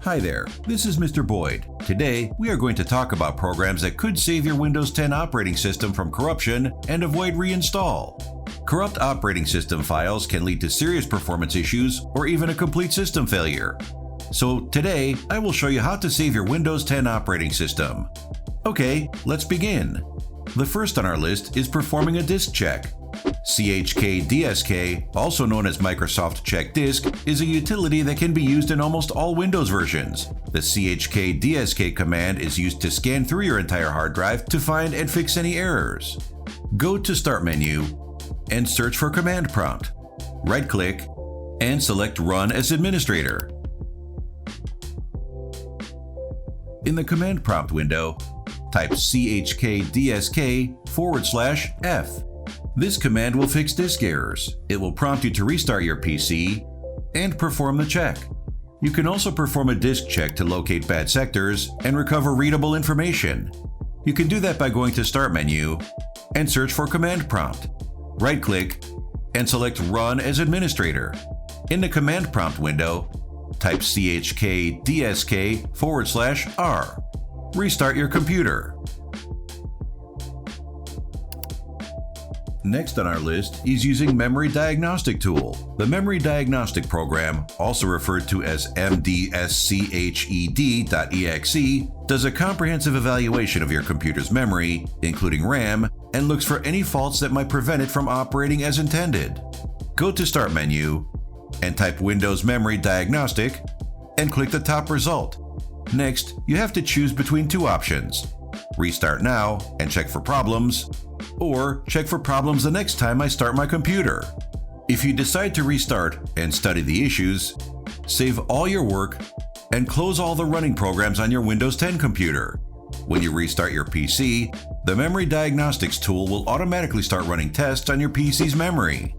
Hi there, this is Mr. Boyd. Today, we are going to talk about programs that could save your Windows 10 operating system from corruption and avoid reinstall. Corrupt operating system files can lead to serious performance issues or even a complete system failure. So today, I will show you how to save your Windows 10 operating system. Okay, let's begin. The first on our list is performing a disk check. chkdsk, also known as Microsoft Check Disk, is a utility that can be used in almost all Windows versions. The chkdsk command is used to scan through your entire hard drive to find and fix any errors. Go to Start menu and search for Command Prompt. Right-click and select Run as Administrator. In the Command Prompt window, type chkdsk/F. This command will fix disk errors. It will prompt you to restart your PC and perform the check. You can also perform a disk check to locate bad sectors and recover readable information. You can do that by going to Start menu and search for Command Prompt. Right-click and select Run as Administrator. In the Command Prompt window, type chkdsk/R. Restart your computer. Next on our list is using Memory Diagnostic Tool. The Memory Diagnostic program, also referred to as MDSCHED.exe, does a comprehensive evaluation of your computer's memory, including RAM, and looks for any faults that might prevent it from operating as intended. Go to Start menu and type Windows Memory Diagnostic and click the top result. Next, you have to choose between two options: Restart now and check for problems, or check for problems the next time I start my computer. If you decide to restart and study the issues, save all your work and close all the running programs on your Windows 10 computer. When you restart your PC, the Memory Diagnostics tool will automatically start running tests on your PC's memory.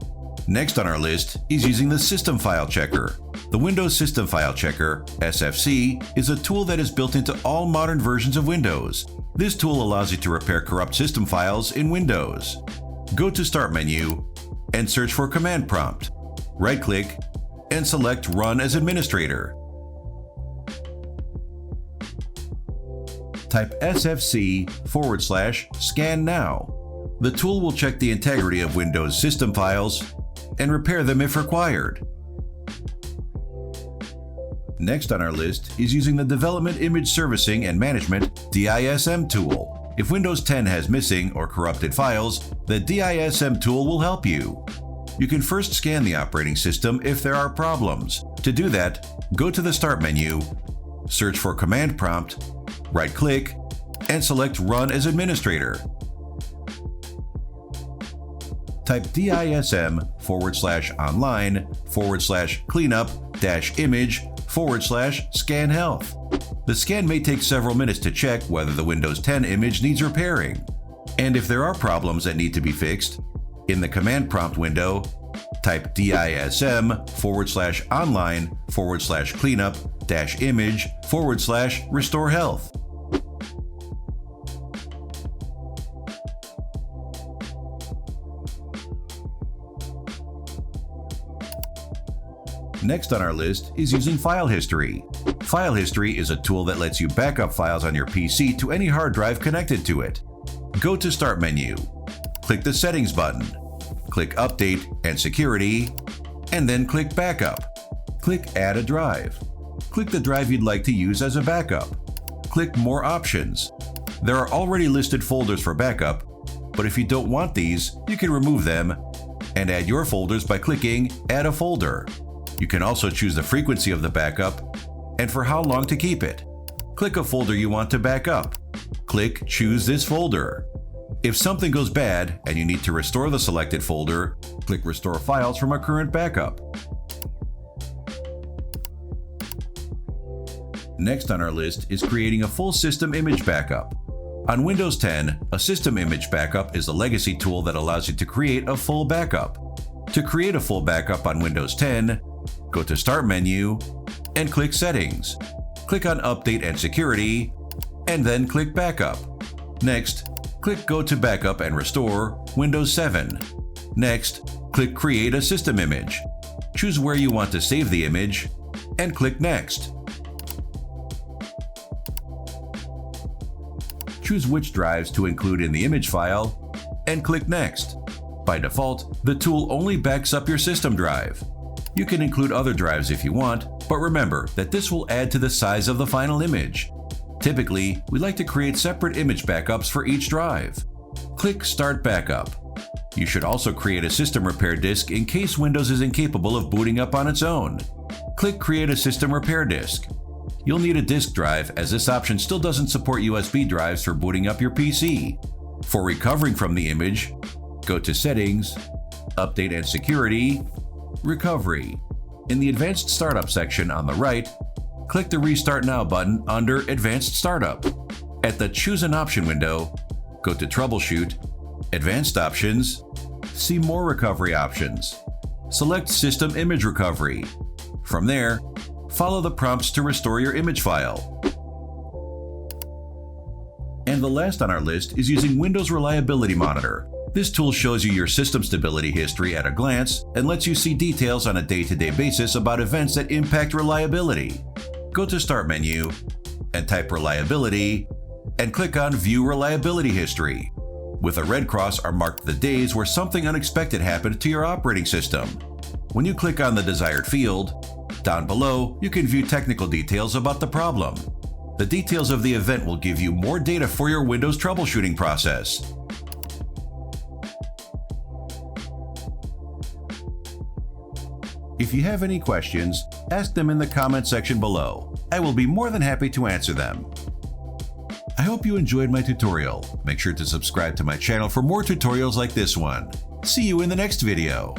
Next on our list is using the System File Checker. The Windows System File Checker, SFC, is a tool that is built into all modern versions of Windows. This tool allows you to repair corrupt system files in Windows. Go to Start menu and search for Command Prompt. Right-click and select Run as Administrator. Type SFC/Scan now. The tool will check the integrity of Windows system files and repair them if required. Next on our list is using the Development Image Servicing and Management DISM Tool. If Windows 10 has missing or corrupted files, the DISM tool will help you. You can first scan the operating system if there are problems. To do that, go to the Start menu, search for Command Prompt, right-click, and select Run as Administrator. Type DISM/online/cleanup-image/scan health. The scan may take several minutes to check whether the Windows 10 image needs repairing. And if there are problems that need to be fixed, in the Command Prompt window, type DISM/online/cleanup-image/restore health. Next on our list is using File History. File History is a tool that lets you back up files on your PC to any hard drive connected to it. Go to Start menu, click the Settings button, click Update and Security, and then click Backup. Click Add a drive. Click the drive you'd like to use as a backup. Click More Options. There are already listed folders for backup, but if you don't want these, you can remove them and add your folders by clicking Add a Folder. You can also choose the frequency of the backup and for how long to keep it. Click a folder you want to back up. Click Choose this folder. If something goes bad and you need to restore the selected folder, click Restore Files from a current backup. Next on our list is creating a full system image backup. On Windows 10, a system image backup is a legacy tool that allows you to create a full backup. To create a full backup on Windows 10, go to Start menu and click Settings. Click on Update and Security, and then click Backup. Next, click Go to Backup and Restore Windows 7. Next, click Create a System Image. Choose where you want to save the image, and click Next. choose which drives to include in the image file, and click Next. By default, the tool only backs up your system drive. You can include other drives if you want, but remember that this will add to the size of the final image. Typically, we like to create separate image backups for each drive. Click Start Backup. You should also create a system repair disk in case Windows is incapable of booting up on its own. Click Create a System Repair Disk. You'll need a disk drive, as this option still doesn't support USB drives for booting up your PC. For recovering from the image, go to Settings, Update and Security, Recovery. In the Advanced Startup section on the right, click the Restart Now button under Advanced Startup. At the Choose an Option window, go to Troubleshoot, Advanced Options, see More Recovery Options. Select System Image Recovery. From there, follow the prompts to restore your image file. And the last on our list is using Windows Reliability Monitor. This tool shows you your system stability history at a glance and lets you see details on a day-to-day basis about events that impact reliability. Go to Start menu and type Reliability and click on View Reliability History. With a red cross are marked the days where something unexpected happened to your operating system. When you click on the desired field, down below you can view technical details about the problem. The details of the event will give you more data for your Windows troubleshooting process. If you have any questions, ask them in the comment section below. I will be more than happy to answer them. I hope you enjoyed my tutorial. Make sure to subscribe to my channel for more tutorials like this one. See you in the next video.